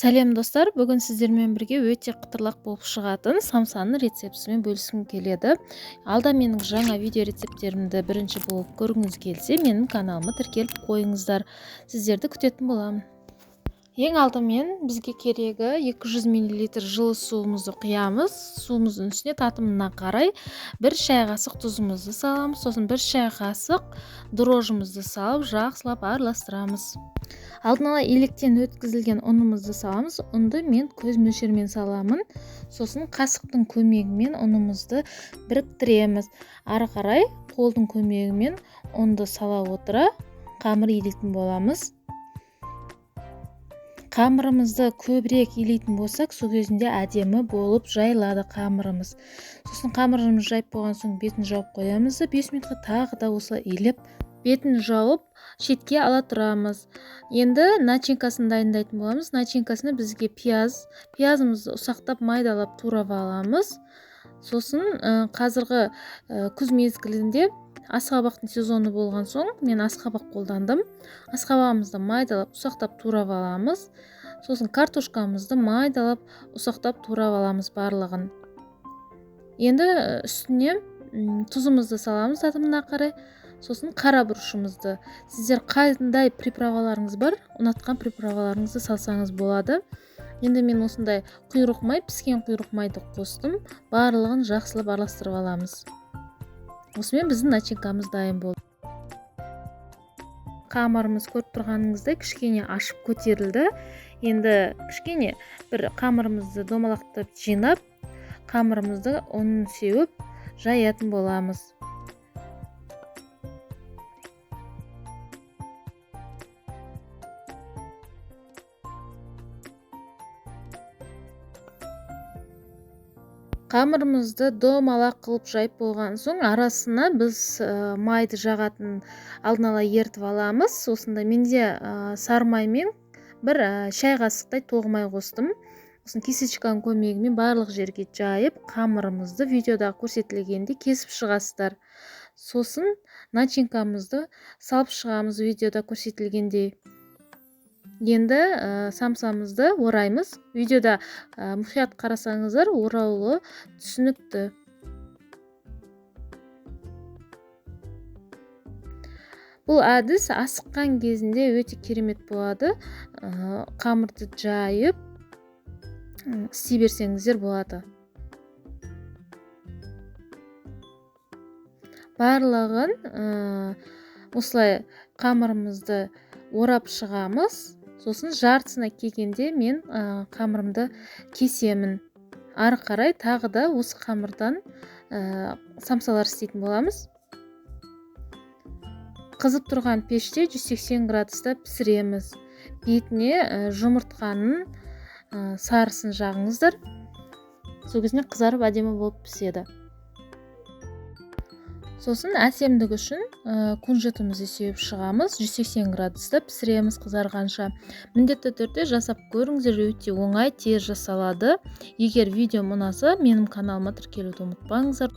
Сәлем достар, бүгін сіздермен бірге өте қытырлақ болып шығатын самсаның рецептісімен бөліскім келеді. Алда менің жаңа видео рецепттерімді бірінші болып көргіңіз келсе, менің каналыма тіркеліп қойыңыздар. Сіздерді күтетін боламын. Ең алдымен бізге керегі 200 мл жылы суымызды құямыз. Суымыздың үстіне татымына қарай 1 шай қасық тұзымызды саламыз. Сосын 1 шай қасық дрожжымызды салып, жақсылап араластырамыз. Алдын ала електен өткізілген ұнымызды саламыз. Ұнды мен көз мөлшермен саламын. Сосын қасықтың көмегімен ұнымызды біріктіреміз. Ары қарай қолдың көмегімен ұнды сала отыра қамыр илейтін боламыз. Қамырымызды көбірек илейтін болсақ, сол кезінде әдемі болып жайылады қамырымыз. Сосын қамырымыз жайып болған соң бетін жауып қоямыз. 5 минутқа тағы да осылай илеп, бетін жауып шетке ала тұрамыз. Енді начинкасын дайындайтын боламыз. Начинкасына бізге пиязымызды ұсақтап майдалап турап аламыз. Сосын қазіргі күз мезгілінде асқабақтың сезоны болған соң мен асқабақ қолдандым. Асқабағымызды майдалап ұсақтап турап аламыз. Сосын картошкамызды майдалап ұсақтап турап аламыз барлығын. Енді үстіне тұзымызды саламыз татымына қарай. Сосын қара бұрышымызды. Сіздер қандай приправаларыңыз бар, ұнатқан приправаларыңызды салсаңыз болады. Енді мен осындай құйрық май, піскен құйрық майды қостым. Барлығын жақсылап араластырып аламыз. Осымен біздің начинкамыз дайын болды. Қамырымыз көріп тұрғаныңыздай кішкене ашып көтерілді. Енді кішкене бір қамырымызды домалақтап жинап, қамырымызды ұнын сеуіп жаятын боламыз. Қамырымызды домалақ қылып жайып болған соң, арасына біз майды жағатын алдын ала ертіп аламыз. Осында менде сары маймен 1 шай қасықтай тоғы май қостым. Осын кесечканың көмегімен барлық жерге жайып, қамырымызды видеода көрсетілгенде кесіп шығасыздар. Сосын начинкамызды салып шығамыз видеода көрсетілгендей. Енді самсамызды ораймыз. Видеода мұқият қарасаңыздар, ораулы түсінікті. Бұл әдіс асыққан кезінде өте керемет болады. Қамырды жайып істей берсеңіздер болады. Барлығын осылай қамырымызды орап шығамыз. Сосын жартысына келгенде мен қамырымды кесемін. Ары қарай тағы да осы қамырдан самсалар істейтін боламыз. Қызып тұрған пеште 180 градуста пісіреміз. Бетіне жұмыртқаның сарысын жағыңыздар. Сол кезінде қызарып әдемі болып піседі. Сосын әсемдік үшін кунжутымызды сеуіп шығамыз. 180 градуста пісіреміз қызарғанша. Міндетті түрде жасап көріңіздер, өте оңай, тез жасалады. Егер видео ұнаса, менің каналыма тіркелуді ұмытпаңыздар.